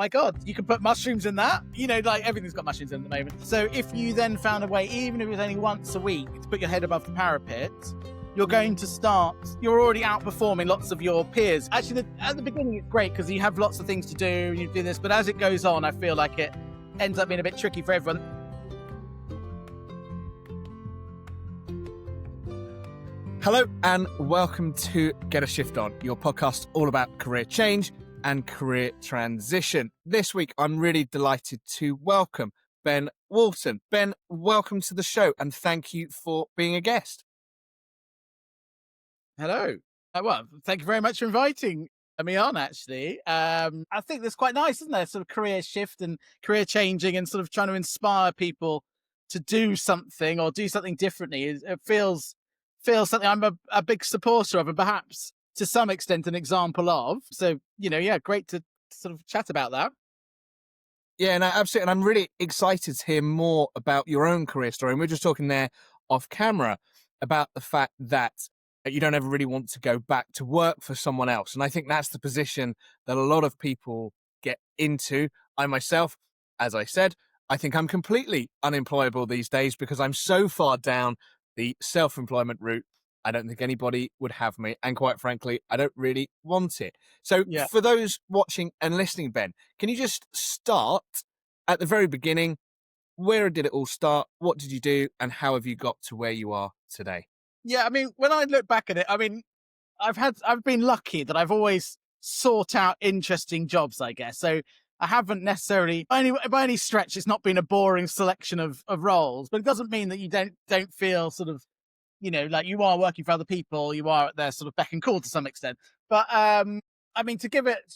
my God, you can put mushrooms in that. Like everything's got mushrooms in at the moment. So if you then found a way, even if it was only once a week, to put your head above the parapet, you're already outperforming lots of your peers. Actually, at the beginning, it's great because you have lots of things to do and you do this. But as it goes on, I feel like it ends up being a bit tricky for everyone. Hello and welcome to Get a Shift On, your podcast all about career change and career transition. This week, I'm really delighted to welcome Ben Walton. Ben, welcome to the show and thank you for being a guest. Hello. Well, thank you very much for inviting me on, actually. I think that's quite nice, isn't there? Sort of career shift and career changing and sort of trying to inspire people to do something or do something differently. It feels something I'm a big supporter of and perhaps to some extent an example of. So, great to sort of chat about that. Yeah, no, absolutely. And I'm really excited to hear more about your own career story. And we're just talking there off camera about the fact that you don't ever really want to go back to work for someone else. And I think that's the position that a lot of people get into. I myself, as I said, I think I'm completely unemployable these days because I'm so far down the self-employment route. I don't think anybody would have me. And quite frankly, I don't really want it. So For those watching and listening, Ben, can you just start at the very beginning? Where did it all start? What did you do? And how have you got to where you are today? Yeah, I mean, when I look back at it, I mean, I've been lucky that I've always sought out interesting jobs, I guess. So I haven't necessarily, by any stretch, it's not been a boring selection of roles, but it doesn't mean that you don't feel sort of, like you are working for other people, you are at their sort of beck and call to some extent. But I mean, to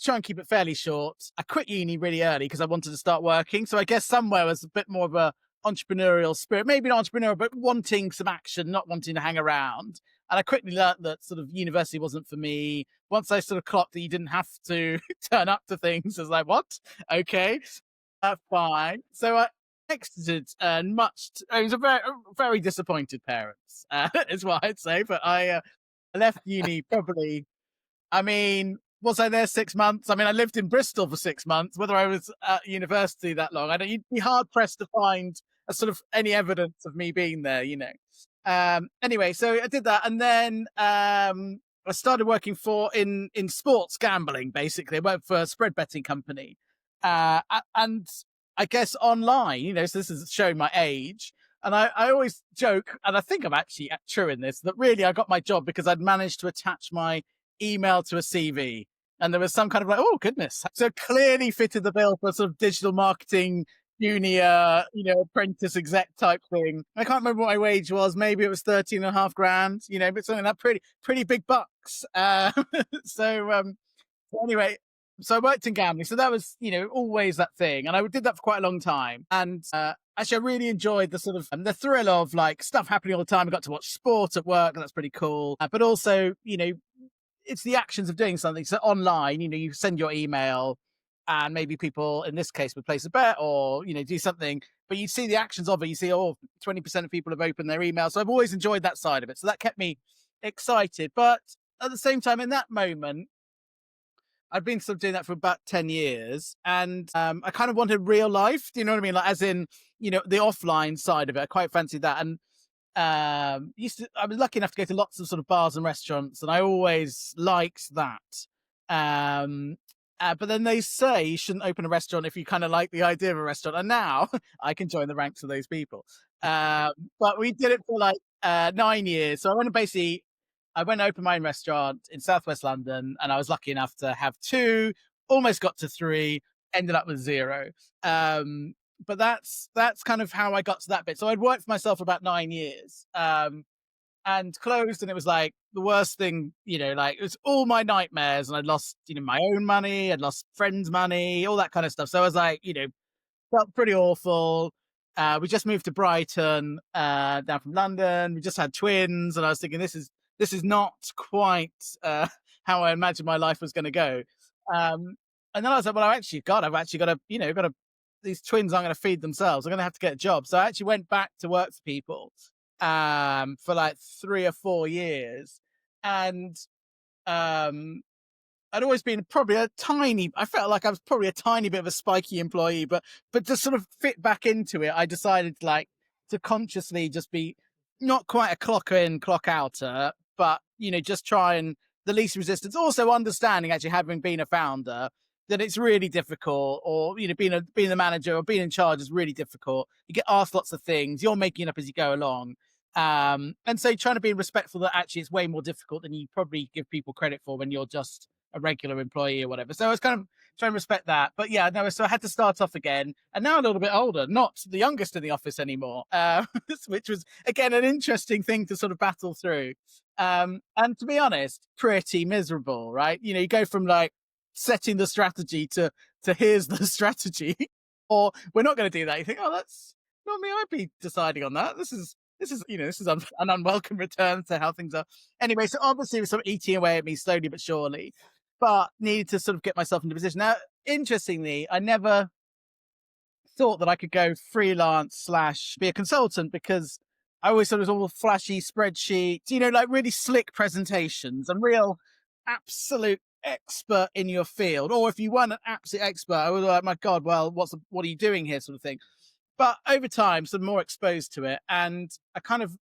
try and keep it fairly short, I quit uni really early because I wanted to start working. So I guess somewhere was a bit more of a entrepreneurial spirit, maybe not entrepreneurial, but wanting some action, not wanting to hang around. And I quickly learned that sort of university wasn't for me. Once I sort of clocked that you didn't have to turn up to things, I was like, what? Okay, fine. So I exited and I was a very, very disappointed parents, is what I'd say. But I left uni probably, I mean, was I there 6 months? I mean, I lived in Bristol for 6 months. Whether I was at university that long, you'd be hard pressed to find a sort of any evidence of me being there, Anyway, so I did that, and then I started working in sports gambling. Basically, I worked for a spread betting company, and I guess online, so this is showing my age. And I always joke, and I think I'm actually true in this, that really I got my job because I'd managed to attach my email to a CV. And there was some kind of like, oh, goodness. So clearly fitted the bill for sort of digital marketing, junior, apprentice exec type thing. I can't remember what my wage was. Maybe it was 13.5 grand, but something that pretty big bucks. So anyway, so I worked in gambling. So that was, always that thing. And I did that for quite a long time. And actually, I really enjoyed the sort of the thrill of like stuff happening all the time. I got to watch sport at work, and that's pretty cool. But also, it's the actions of doing something. So online, you send your email and maybe people in this case would place a bet or, do something, but you see the actions of it. You see, 20% of people have opened their email. So I've always enjoyed that side of it. So that kept me excited. But at the same time, in that moment, I'd been sort of doing that for about 10 years and I kind of wanted real life. Do you know what I mean? Like, as in, the offline side of it. I quite fancied that. And I was lucky enough to go to lots of sort of bars and restaurants, and I always liked that. But then they say you shouldn't open a restaurant if you kind of like the idea of a restaurant. And now I can join the ranks of those people. But we did it for like 9 years. So I went and opened my own restaurant in Southwest London, and I was lucky enough to have 2, almost got to 3, ended up with 0. But that's kind of how I got to that bit. So I'd worked for myself for about 9 years, and closed, and it was like the worst thing, like it was all my nightmares, and I'd lost, my own money, I'd lost friends' money, all that kind of stuff. So I was like, felt pretty awful. We just moved to Brighton, down from London. We just had twins, and I was thinking, this is not quite how I imagined my life was going to go. And then I was like, well, I've actually got to, these twins aren't going to feed themselves. I'm going to have to get a job. So I actually went back to work for people for like 3 or 4 years. And I'd always been probably I felt like I was probably a tiny bit of a spiky employee, but to sort of fit back into it, I decided like to consciously just be not quite a clock in, clock outer, but just try and the least resistance. Also understanding, actually, having been a founder, that it's really difficult, or being the manager or being in charge is really difficult. You get asked lots of things, you're making it up as you go along. And so trying to be respectful that actually it's way more difficult than you probably give people credit for when you're just a regular employee or whatever. So I was kind of trying to respect that. But yeah, no, so I had to start off again. And now a little bit older, not the youngest in the office anymore, which was, again, an interesting thing to sort of battle through. And to be honest, pretty miserable, right? You go from like setting the strategy to here's the strategy, or we're not going to do that. You think, oh, that's not me. I'd be deciding on that. This is an unwelcome return to how things are. Anyway, so obviously it was sort of eating away at me slowly but surely, but needed to sort of get myself into position. Now, interestingly, I never thought that I could go freelance / be a consultant, because I always thought it was all flashy spreadsheets, like really slick presentations and real absolute expert in your field. Or if you weren't an absolute expert, I was like, my God, well, what are you doing here, sort of thing. But over time, sort of more exposed to it, and I kind of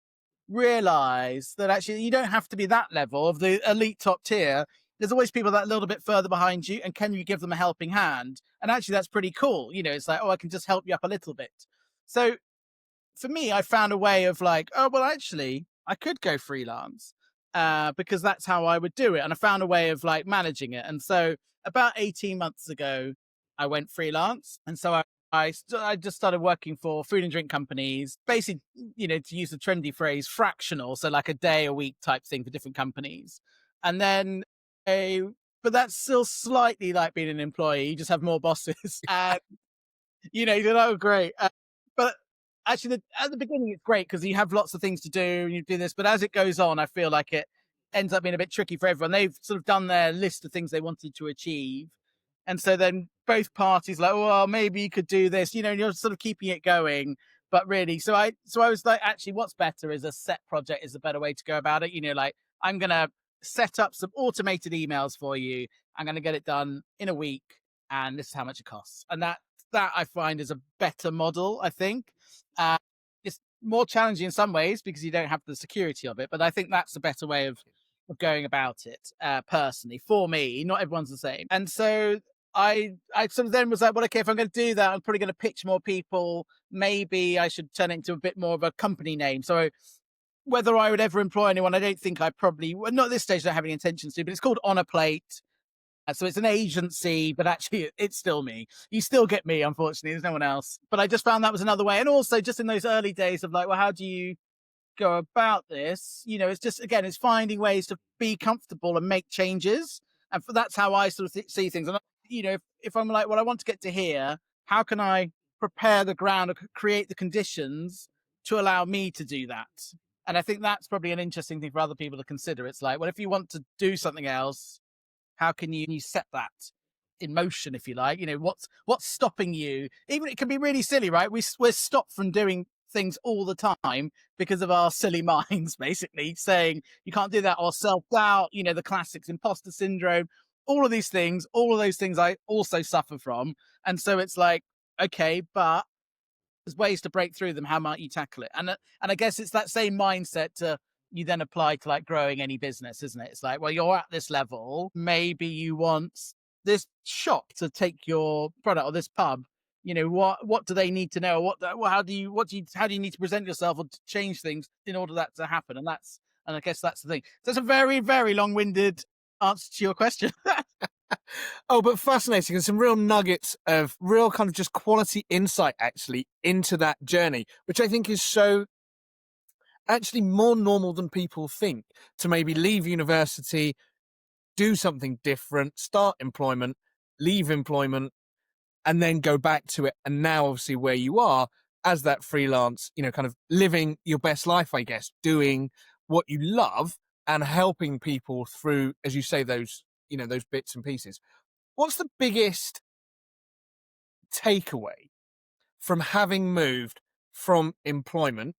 realize that actually you don't have to be that level of the elite top tier. There's always people that are a little bit further behind you, and can you give them a helping hand? And actually that's pretty cool. It's like, oh, I can just help you up a little bit. So for me, I found a way of like, oh, well, actually I could go freelance, because that's how I would do it. And I found a way of like managing it. And so about 18 months ago, I went freelance. And so I just started working for food and drink companies, basically, to use the trendy phrase, fractional. So like a day a week type thing for different companies. And then but that's still slightly like being an employee. You just have more bosses. And, oh, great. But actually, at the beginning, it's great because you have lots of things to do and you do this. But as it goes on, I feel like it ends up being a bit tricky for everyone. They've sort of done their list of things they wanted to achieve. And so then both parties like, well, maybe you could do this, and you're sort of keeping it going. But really, so I was like, actually, what's better is a set project is a better way to go about it. Like I'm going to set up some automated emails for you. I'm going to get it done in a week. And this is how much it costs. And that I find is a better model, I think. It's more challenging in some ways because you don't have the security of it. But I think that's a better way of going about it, personally, for me. Not everyone's the same. And so I sort of then was like, well, okay, if I'm going to do that, I'm probably going to pitch more people. Maybe I should turn it into a bit more of a company name. So whether I would ever employ anyone, I don't think I probably, well, not at this stage, I don't have any intentions to, but it's called On a Plate. So it's an agency, but actually it's still me. You still get me, unfortunately. There's no one else. But I just found that was another way. And also just in those early days of like, well, how do you go about this? It's just, again, it's finding ways to be comfortable and make changes. And that's how I sort of see things. And, if I'm like, well, I want to get to here, how can I prepare the ground or create the conditions to allow me to do that? And I think that's probably an interesting thing for other people to consider. It's like, well, if you want to do something else, how can you set that in motion, if you like? What's stopping you? Even it can be really silly, right? We're stopped from doing things all the time because of our silly minds, basically saying you can't do that, or self-doubt, the classics, imposter syndrome, all of those things I also suffer from. And so it's like, okay, but there's ways to break through them. How might you tackle it? And I guess it's that same mindset to you then apply to like growing any business, isn't it? It's like, well, you're at this level, maybe you want this shop to take your product, or this pub. What do they need to know? How do you need to present yourself or to change things in order that to happen? And I guess that's the thing. So it's a very, very long-winded answer to your question. Oh, but fascinating, and some real nuggets of real kind of just quality insight actually into that journey, which I think is so actually more normal than people think, to maybe leave university, do something different, start employment, leave employment, and then go back to it. And now obviously where you are as that freelance, kind of living your best life, I guess, doing what you love and helping people through, as you say, those bits and pieces. What's the biggest takeaway from having moved from employment?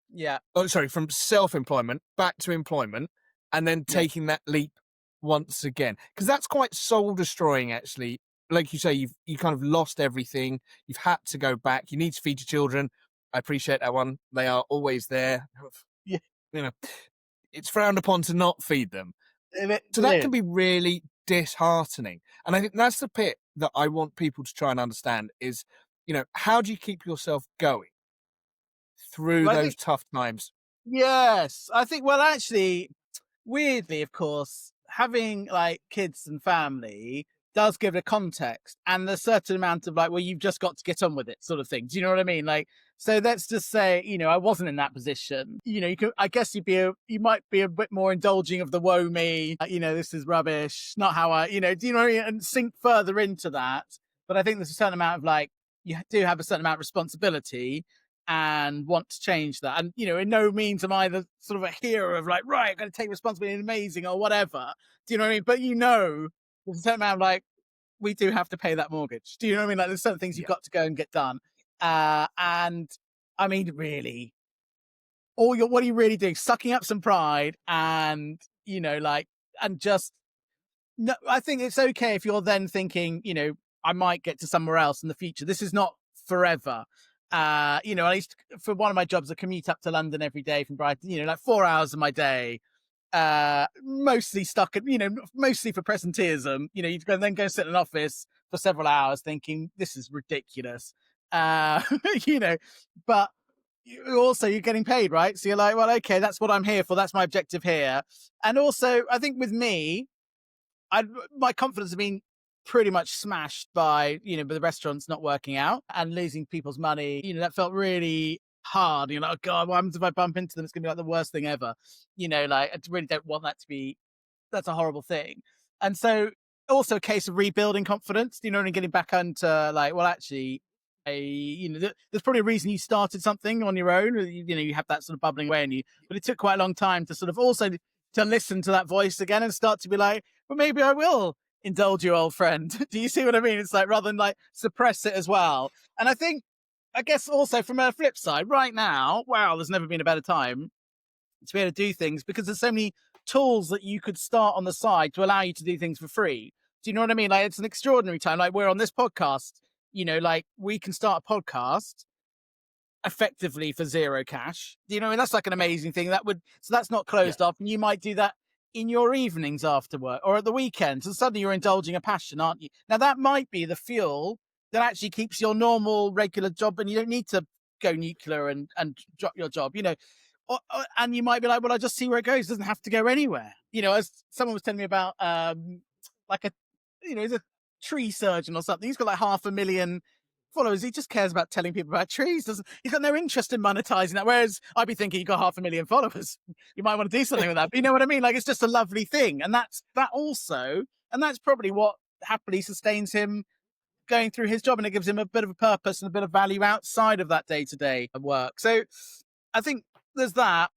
Yeah. Oh, sorry, from self-employment back to employment, and then taking that leap once again, because that's quite soul destroying, actually. Like you say, you kind of lost everything. You've had to go back. You need to feed your children. I appreciate that one. They are always there. Yeah. You know, it's frowned upon to not feed them. It So that is. can be really disheartening. And I think that's the bit that I want people to try and understand is, how do you keep yourself going through Well, I those think, tough times? yes, I think, well, actually, weirdly, of course, having like kids and family does give it a context and a certain amount of like, well, you've just got to get on with it, sort of thing. Do you know what I mean? Like, so let's just say, I wasn't in that position. You could, I guess, you might be a bit more indulging of the woe me. This is rubbish, not how do you know what I mean? And sink further into that. But I think there's a certain amount of like, you do have a certain amount of responsibility and want to change that. And, in no means am I the sort of a hero of like, right, I'm going to take responsibility and amazing or whatever. Do you know what I mean? But there's a certain amount of like, we do have to pay that mortgage. Do you know what I mean? Like there's certain things you've Yeah. got to go and get done. And I mean, really, what are you really doing? Sucking up some pride and, and just, no, I think it's okay if you're then thinking, I might get to somewhere else in the future. This is not forever. I used to, for one of my jobs, I commute up to London every day from Brighton, like 4 hours of my day, mostly stuck at, mostly for presenteeism. You'd then go sit in an office for several hours thinking, this is ridiculous. you know, but you're getting paid, right? So you're like, well, okay, that's what I'm here for. That's my objective here. And also, I think with me, my confidence has been pretty much smashed by the restaurants not working out and losing people's money. That felt really hard. You're like, oh God, what happens if I bump into them? It's gonna be like the worst thing ever. Like I really don't want that to be. That's a horrible thing. And so also a case of rebuilding confidence. And getting back onto like, well, actually. There's probably a reason you started something on your own. You have that sort of bubbling away in you, but it took quite a long time to sort of also to listen to that voice again and start to be like, well, maybe I will indulge you, old friend. Do you see what I mean? It's like rather than like suppress it as well. And I guess also from a flip side, right now, wow, there's never been a better time to be able to do things because there's so many tools that you could start on the side to allow you to do things for free. Do you know what I mean? Like it's an extraordinary time. Like we're on this podcast, like we can start a podcast effectively for zero cash. Do you know, and that's like an amazing thing. So that's not closed off, and you might do that in your evenings after work or at the weekends. And suddenly you're indulging a passion, aren't you? Now that might be the fuel that actually keeps your normal regular job, and you don't need to go nuclear and drop your job. And you might be like, well, I just see where it goes. It doesn't have to go anywhere. As someone was telling me about, like he's a tree surgeon or something. He's got like 500,000 followers. He just cares about telling people about trees. He's got no interest in monetizing that. Whereas I'd be thinking, you've got 500,000 followers. You might want to do something with that. But you know what I mean? Like it's just a lovely thing. And that's probably what happily sustains him going through his job. And it gives him a bit of a purpose and a bit of value outside of that day-to-day work. So I think there's that.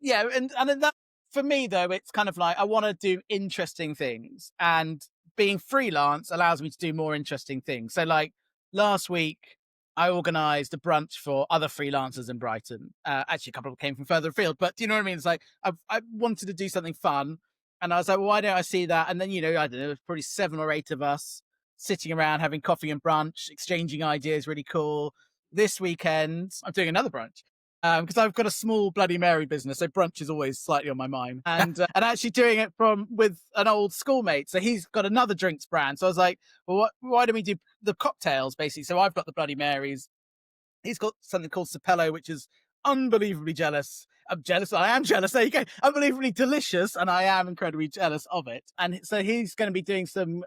Yeah. And then that for me though, it's kind of like, I want to do interesting things, and being freelance allows me to do more interesting things. So like, last week, I organised a brunch for other freelancers in Brighton. Actually, a couple of them came from further afield, but do you know what I mean? It's like I wanted to do something fun, and I was like, well, why don't I see that? And then I don't know, there's probably 7 or 8 of us sitting around having coffee and brunch, exchanging ideas. Really cool. This weekend, I'm doing another brunch. Because I've got a small Bloody Mary business, so brunch is always slightly on my mind, and actually doing it with an old schoolmate. So he's got another drinks brand. So I was like, well, why don't we do the cocktails basically? So I've got the Bloody Marys. He's got something called Sapello, which is unbelievably jealous. I'm jealous. I am jealous. There you go. Unbelievably delicious, and I am incredibly jealous of it. And so he's going to be doing some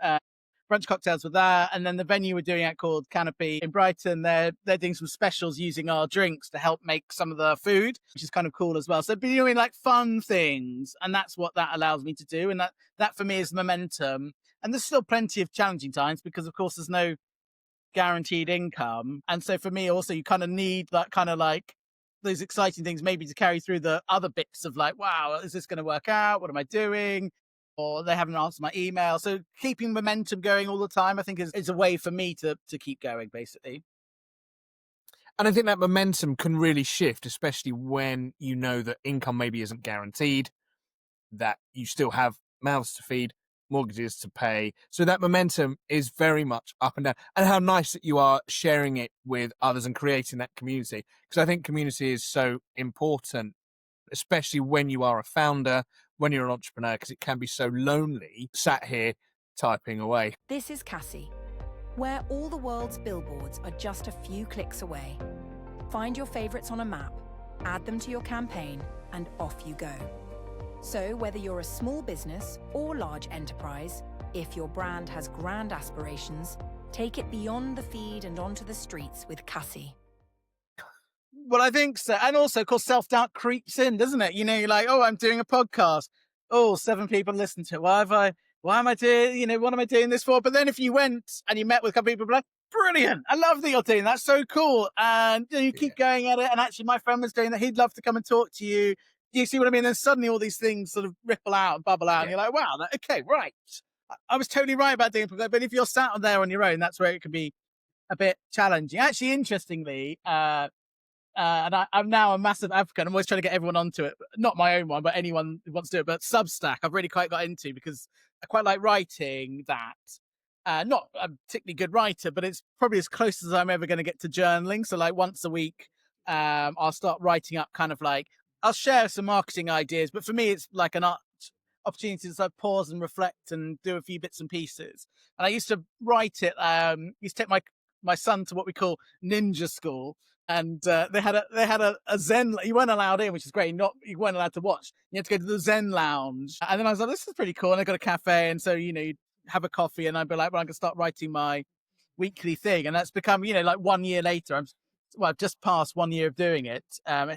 brunch cocktails with that. And then the venue we're doing it called Canopy in Brighton, they're doing some specials using our drinks to help make some of the food, which is kind of cool as well. So be doing like fun things, and that's what that allows me to do. And that for me is momentum. And there's still plenty of challenging times because of course there's no guaranteed income. And so for me also, you kind of need that kind of like those exciting things maybe to carry through the other bits of like, wow, is this going to work out? What am I doing? Or they haven't answered my email. So keeping momentum going all the time, I think is a way for me to keep going, basically. And I think that momentum can really shift, especially when you know that income maybe isn't guaranteed, that you still have mouths to feed. mortgages to pay. So that momentum is very much up and down. And how nice that you are sharing it with others and creating that community. Because I think community is so important, especially when you are a founder, when you're an entrepreneur, because it can be so lonely sat here typing away. This is Cassie, where all the world's billboards are just a few clicks away. Find your favorites on a map, add them to your campaign, and off you go. So whether you're a small business or large enterprise, if your brand has grand aspirations, take it beyond the feed and onto the streets with Cassie. Well, I think so. And also, of course, self-doubt creeps in, doesn't it? You know, you're like, oh, I'm doing a podcast. Oh, 7 people listen to it. Why am I doing, what am I doing this for? But then if you went and you met with a couple of people, like, brilliant. I love that you're doing that. So cool. And you keep going at it. And actually, my friend was doing that. He'd love to come and talk to you. You see what I mean? Then suddenly all these things sort of ripple out and bubble out. And you're like, wow, okay, right. I was totally right about doing it. But if you're sat on there on your own, that's where it can be a bit challenging. Actually, interestingly, and I'm now a massive advocate. I'm always trying to get everyone onto it. Not my own one, but anyone who wants to do it. But Substack, I've really quite got into because I quite like writing that. Not a particularly good writer, but it's probably as close as I'm ever going to get to journaling. So like once a week, I'll start writing up kind of like, I'll share some marketing ideas. But for me, it's like an opportunity to sort of pause and reflect and do a few bits and pieces. And I used to write it. Used to take my son to what we call ninja school. And they had a Zen. You weren't allowed in, which is great. You weren't allowed to watch. You had to go to the Zen lounge. And then I was like, this is pretty cool. And I got a cafe, and so you'd have a coffee, and I'd be like, well, I'm gonna start writing my weekly thing, and that's become like 1 year later. I've just passed 1 year of doing it.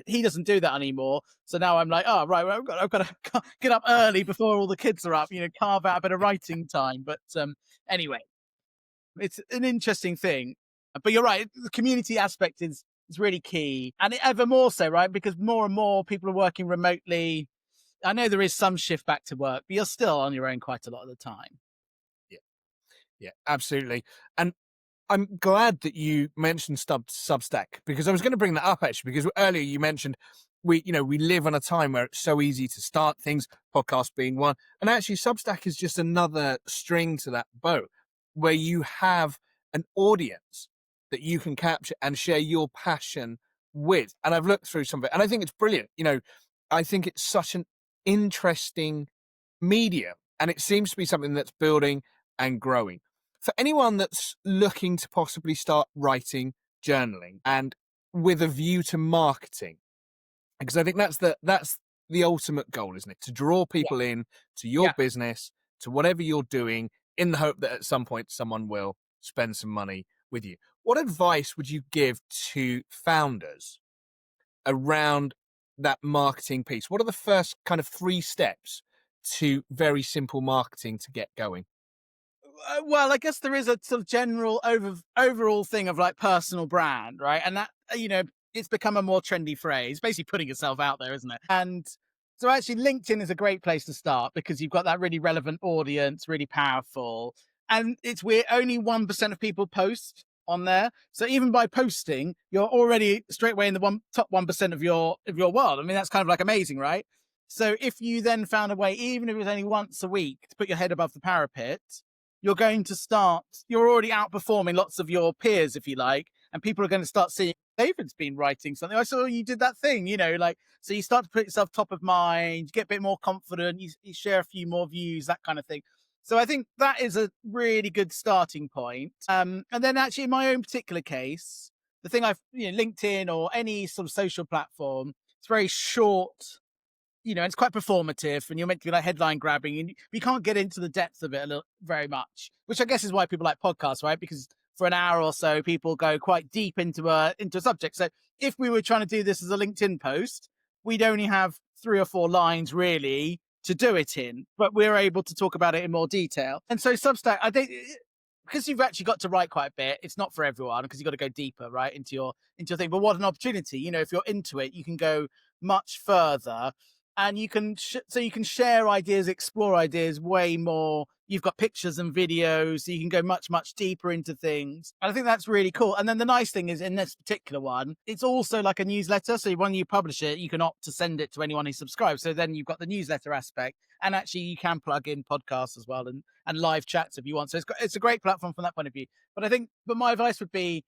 He doesn't do that anymore, so now I'm like, oh right, well, I've got to get up early before all the kids are up. Carve out a bit of writing time. But anyway, it's an interesting thing. But you're right, the community aspect is really key, and ever more so, right? Because more and more people are working remotely. I know there is some shift back to work, but you're still on your own quite a lot of the time. Yeah, absolutely. And I'm glad that you mentioned Substack, because I was going to bring that up actually, because earlier you mentioned we live on a time where it's so easy to start things, podcast being one, and actually Substack is just another string to that bow, where you have an audience that you can capture and share your passion with. And I've looked through some of it, and I think it's brilliant. I think it's such an interesting medium, and it seems to be something that's building and growing. For anyone that's looking to possibly start writing, journaling, and with a view to marketing, because I think that's the ultimate goal, isn't it? To draw people in to your business, to whatever you're doing, in the hope that at some point someone will spend some money with you. What advice would you give to founders around that marketing piece? What are the first kind of 3 steps to very simple marketing to get going? Well, I guess there is a sort of general overall thing of like personal brand, right? And that, it's become a more trendy phrase, basically putting yourself out there, isn't it? And so actually LinkedIn is a great place to start, because you've got that really relevant audience, really powerful. And it's weird, only 1% of people post on there. So even by posting, you're already straight away in the top 1% of your world. I mean, that's kind of like amazing, right? So if you then found a way, even if it was only once a week, to put your head above the parapet, you're already outperforming lots of your peers, if you like, and people are going to start seeing David's been writing something. I saw you did that thing, so you start to put yourself top of mind, you get a bit more confident, you share a few more views, that kind of thing. So I think that is a really good starting point. And then actually in my own particular case, the thing LinkedIn or any sort of social platform, it's very short, it's quite performative, and you're meant to be like headline grabbing, and you can't get into the depth of it very much, which I guess is why people like podcasts, right? Because for an hour or so, people go quite deep into a subject. So if we were trying to do this as a LinkedIn post, we'd only have 3 or 4 lines really to do it in, but we're able to talk about it in more detail. And so Substack, I think, because you've actually got to write quite a bit, it's not for everyone, because you've got to go deeper, right, into your thing. But what an opportunity, if you're into it, you can go much further. And you can share ideas, explore ideas way more, you've got pictures and videos, so you can go much, much deeper into things. And I think that's really cool. And then the nice thing is, in this particular one, it's also like a newsletter. So when you publish it, you can opt to send it to anyone who subscribes. So then you've got the newsletter aspect, and actually you can plug in podcasts as well, and live chats if you want. So it's a great platform from that point of view. But my advice would be,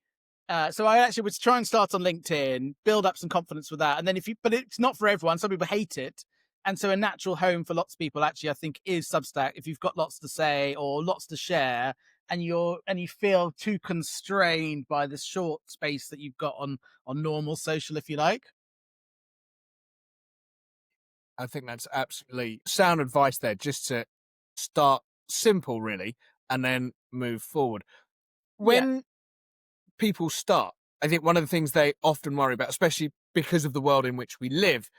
so I actually would try and start on LinkedIn, build up some confidence with that. And then but it's not for everyone. Some people hate it. And so a natural home for lots of people actually, I think, is Substack. If you've got lots to say or lots to share, and you feel too constrained by the short space that you've got on normal social, if you like. I think that's absolutely sound advice there, just to start simple, really, and then move forward. When people start, I think one of the things they often worry about, especially because of the world in which we live,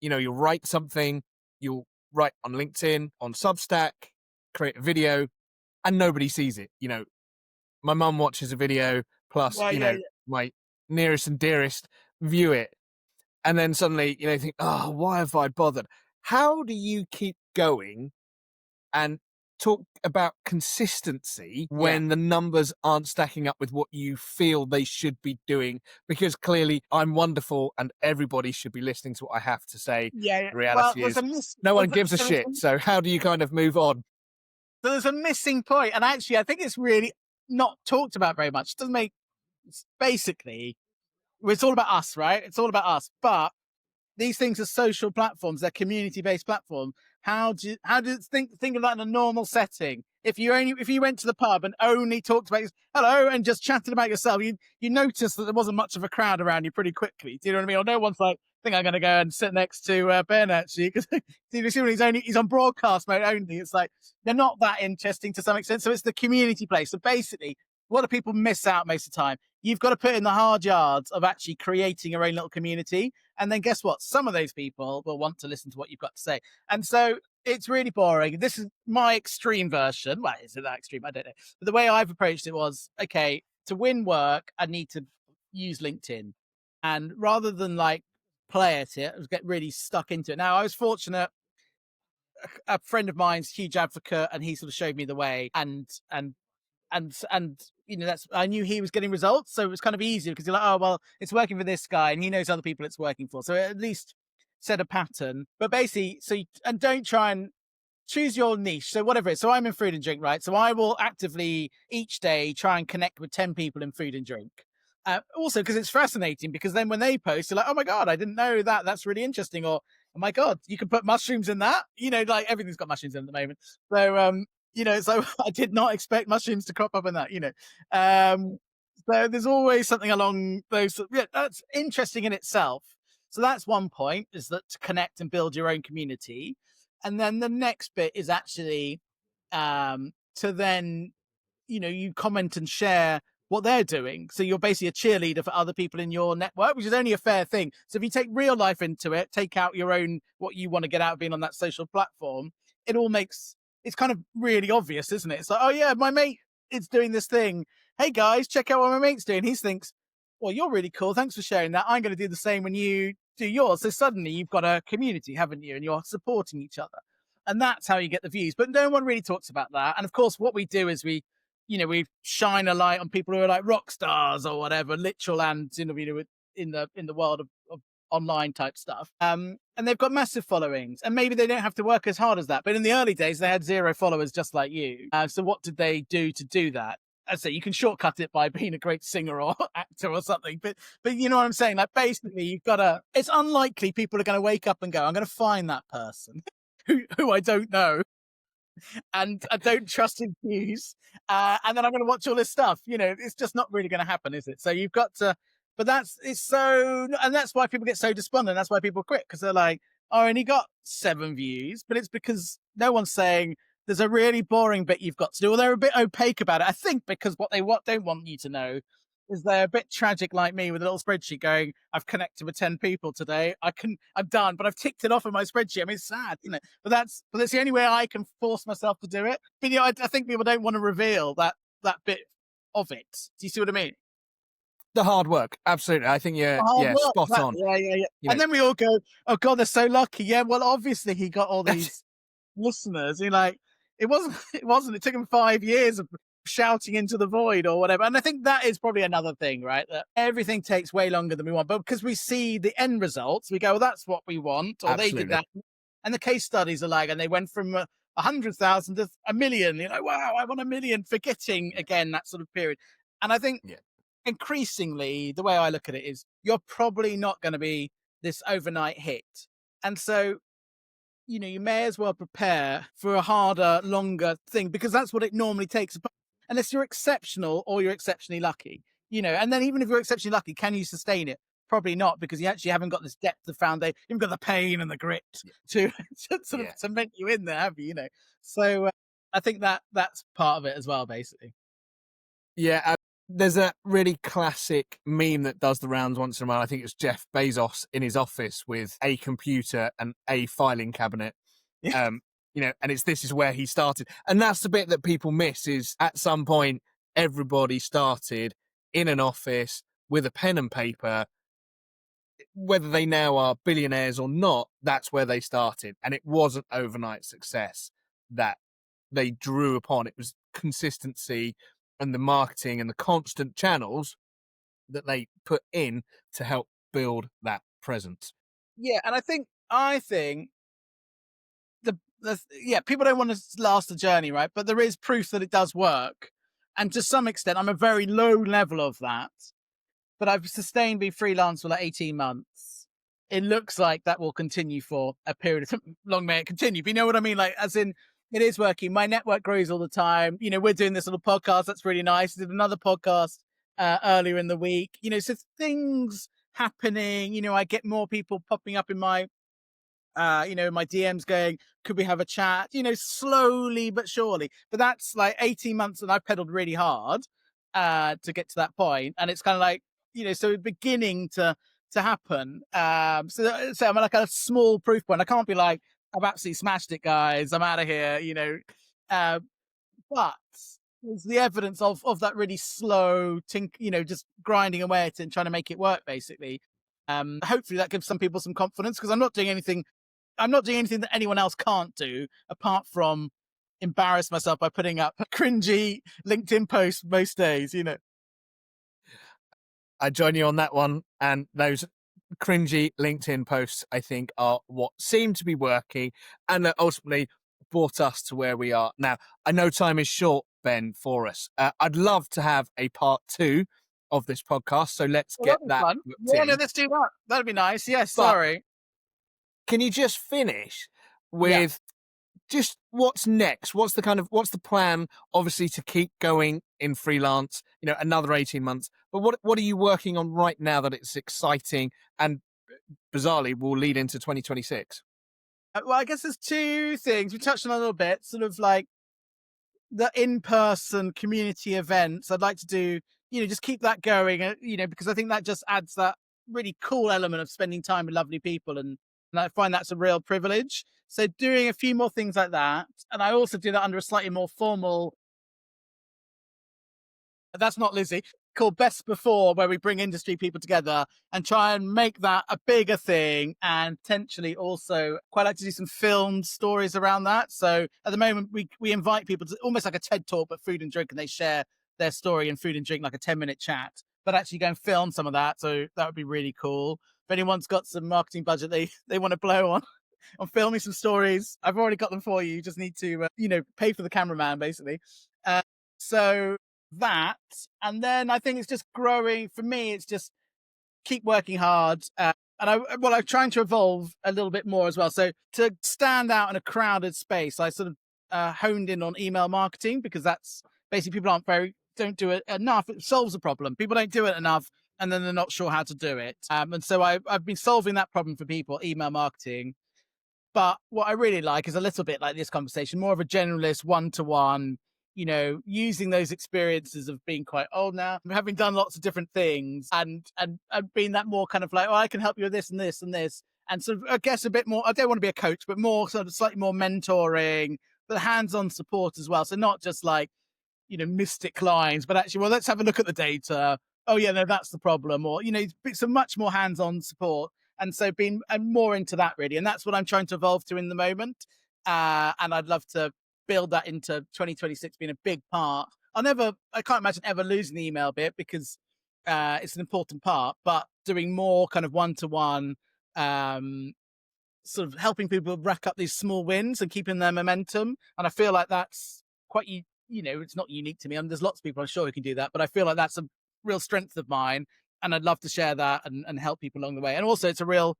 you'll write something, you'll write on LinkedIn, on Substack, create a video, and nobody sees it. My mum watches a video, plus, my nearest and dearest view it. And then suddenly, think, oh, why have I bothered? How do you keep going and talk about consistency when the numbers aren't stacking up with what you feel they should be doing? Because clearly I'm wonderful and everybody should be listening to what I have to say. The reality is no one gives a shit. So how do you kind of move on? So there's a missing point. And actually, I think it's really not talked about very much. It doesn't make, basically, it's all about us, right? It's all about us. But these things are social platforms. They're community-based platforms. How do you think of that in a normal setting? If you went to the pub and only talked about hello and just chatted about yourself, you notice that there wasn't much of a crowd around you pretty quickly. Do you know what I mean? Or no one's like, I think I'm going to go and sit next to Ben, actually, because you see when he's on broadcast mode only. It's like they're not that interesting to some extent. So it's the community place. So basically, what do people miss out most of the time? You've got to put in the hard yards of actually creating your own little community. And then guess what? Some of those people will want to listen to what you've got to say. And so it's really boring. This is my extreme version. Well, is it that extreme? I don't know. But the way I've approached it was, okay, to win work, I need to use LinkedIn. And rather than like play at it, I was getting really stuck into it. Now, I was fortunate. A friend of mine's a huge advocate, and he sort of showed me the way. And I knew he was getting results, so it was kind of easier because you're like, oh well, it's working for this guy, and he knows other people it's working for, so it at least set a pattern. But basically, and don't try and choose your niche. So whatever it is. So I'm in food and drink, right? So I will actively each day try and connect with 10 people in food and drink. Also, because it's fascinating, because then when they post, you're like, oh my God, I didn't know that. That's really interesting. Or, oh my God, you can put mushrooms in that. Like everything's got mushrooms in at the moment. So, so I did not expect mushrooms to crop up in that, So there's always something along those. Yeah, that's interesting in itself. So that's one point, is that to connect and build your own community. And then the next bit is actually to then, you comment and share what they're doing. So you're basically a cheerleader for other people in your network, which is only a fair thing. So if you take real life into it, take out your own, what you want to get out of being on that social platform, it's kind of really obvious, isn't it? It's like, oh yeah, my mate is doing this thing. Hey guys, check out what my mate's doing. He thinks, well, you're really cool. Thanks for sharing that. I'm going to do the same when you do yours. So suddenly you've got a community, haven't you? And you're supporting each other. And that's how you get the views. But no one really talks about that. And of course, what we do is we shine a light on people who are like rock stars or whatever, literal and in the world of online type stuff. And they've got massive followings, and maybe they don't have to work as hard as that. But in the early days, they had 0 followers, just like you. So what did they do to do that? I say you can shortcut it by being a great singer or actor or something, but you know what I'm saying? Like basically, it's unlikely people are going to wake up and go, I'm going to find that person who I don't know, and I don't trust his views, and then I'm going to watch all this stuff. It's just not really going to happen, is it? So you've got to. But and that's why people get so despondent. That's why people quit, because they're like, I only got 7 views, but it's because no one's saying there's a really boring bit you've got to do, or they're a bit opaque about it. I think because what they don't want you to know is they're a bit tragic like me with a little spreadsheet going, I've connected with 10 people today. I'm done, but I've ticked it off in my spreadsheet. I mean, it's sad, but that's the only way I can force myself to do it. But I think people don't want to reveal that bit of it. Do you see what I mean? The hard work, absolutely. I think you're spot on. Yeah. And then we all go, "Oh God, they're so lucky." Yeah, well, obviously he got all these listeners. It wasn't. It wasn't. It took him 5 years of shouting into the void or whatever. And I think that is probably another thing, right? That everything takes way longer than we want, but because we see the end results, we go, well, "That's what we want," or "They did Absolutely. that." And the case studies are like, and they went from 100,000 to 1,000,000. You know, wow, I want 1,000,000. Forgetting again that sort of period. And I think Yeah. increasingly, the way I look at it is, you're probably not going to be this overnight hit, and so you may as well prepare for a harder, longer thing, because that's what it normally takes. Unless you're exceptional or you're exceptionally lucky, and then even if you're exceptionally lucky, can you sustain it? Probably not, because you actually haven't got this depth of foundation. You've got the pain and the grit to, to sort of Yeah. cement you in there, have you? So I think that's part of it as well, basically. Yeah, there's a really classic meme that does the rounds once in a while. I think it's Jeff Bezos in his office with a computer and a filing cabinet. Yeah. And this is where he started. And that's the bit that people miss, is at some point, everybody started in an office with a pen and paper. Whether they now are billionaires or not, that's where they started. And it wasn't overnight success that they drew upon. It was consistency and the marketing and the constant channels that they put in to help build that presence. Yeah, and I think people don't want to last the journey, right? But there is proof that it does work, and to some extent, I'm a very low level of that. But I've sustained being freelance for like 18 months. It looks like that will continue for a period of long. May it continue? But you know what I mean? Like, as in, it is working. My network grows all the time. We're doing this little podcast. That's really nice. I did another podcast earlier in the week. So things happening. I get more people popping up in my my DMs going, could we have a chat? Slowly but surely. But that's like 18 months, and I've pedaled really hard to get to that point. And it's kind of like, so beginning to happen. So I'm like a small proof point. I can't be like, I've absolutely smashed it, guys. I'm out of here, but there's the evidence of that really slow just grinding away at it and trying to make it work, basically. Hopefully that gives some people some confidence, because I'm not doing anything that anyone else can't do, apart from embarrass myself by putting up cringy LinkedIn posts most days, I join you on that one. And those cringy LinkedIn posts, I think, are what seem to be working and that ultimately brought us to where we are now. I know time is short, Ben, for us. I'd love to have a part 2 of this podcast, so let's get that fun. booked Yeah, in. no, let's do that. That'd be nice. Yes, But sorry. can you just finish with just what's next? What's the plan, obviously, to keep going in freelance, another 18 months, but what are you working on right now that it's exciting and bizarrely will lead into 2026? Well, I guess there's two things we touched on a little bit, sort of like the in-person community events. I'd like to do, just keep that going, because I think that just adds that really cool element of spending time with lovely people. And I find that's a real privilege. So doing a few more things like that. And I also do that under a slightly more formal, that's not Lizzie, called Best Before, where we bring industry people together and try and make that a bigger thing, and potentially also quite like to do some filmed stories around that. So at the moment, we invite people to almost like a TED Talk, but food and drink, and they share their story in food and drink, like a 10-minute chat, but actually go and film some of that. So that would be really cool. If anyone's got some marketing budget they want to blow on filming some stories, I've already got them for you. You just need to, pay for the cameraman, basically. So that, and then I think it's just growing. For me, it's just keep working hard. And I'm trying to evolve a little bit more as well. So to stand out in a crowded space, I sort of honed in on email marketing, because that's basically people don't do it enough. It solves a problem. People don't do it enough, and then they're not sure how to do it. And so I've been solving that problem for people, email marketing. But what I really like is a little bit like this conversation, more of a generalist one-to-one, using those experiences of being quite old now, having done lots of different things, and being that more kind of like, oh, I can help you with this and this and this. And sort of, I guess, a bit more, I don't want to be a coach, but more sort of slightly more mentoring, but hands-on support as well. So not just like, mystic lines, but actually, well, let's have a look at the data. Oh yeah, no, that's the problem. Or, some much more hands-on support. And so I'm more into that, really. And that's what I'm trying to evolve to in the moment. And I'd love to build that into 2026 being a big part. I can't imagine ever losing the email bit because it's an important part, but doing more kind of one-to-one, sort of helping people rack up these small wins and keeping their momentum. And I feel like that's quite, it's not unique to me. There's lots of people I'm sure who can do that, but I feel like that's a real strength of mine. And I'd love to share that and help people along the way. And also it's a real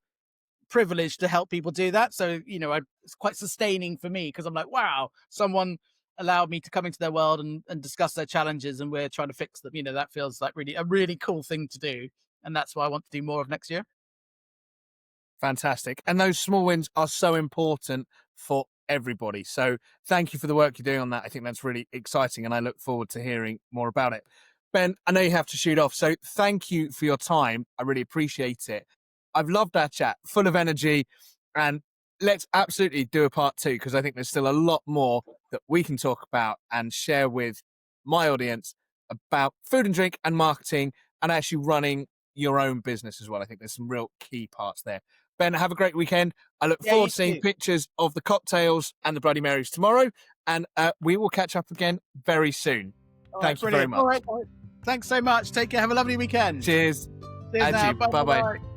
privilege to help people do that. So, it's quite sustaining for me because I'm like, wow, someone allowed me to come into their world and discuss their challenges and we're trying to fix them. That feels like a really cool thing to do. And that's what I want to do more of next year. Fantastic. And those small wins are so important for everybody. So thank you for the work you're doing on that. I think that's really exciting and I look forward to hearing more about it. Ben, I know you have to shoot off, so thank you for your time. I really appreciate it. I've loved our chat, full of energy, and let's absolutely do a part 2 because I think there's still a lot more that we can talk about and share with my audience about food and drink and marketing and actually running your own business as well. I think there's some real key parts there. Ben, have a great weekend. I look forward to seeing pictures of the cocktails and the Bloody Marys tomorrow, and we will catch up again very soon. Thank you very much. All right. Thanks so much. Take care. Have a lovely weekend. Cheers. Cheers now. Bye-bye. Bye-bye.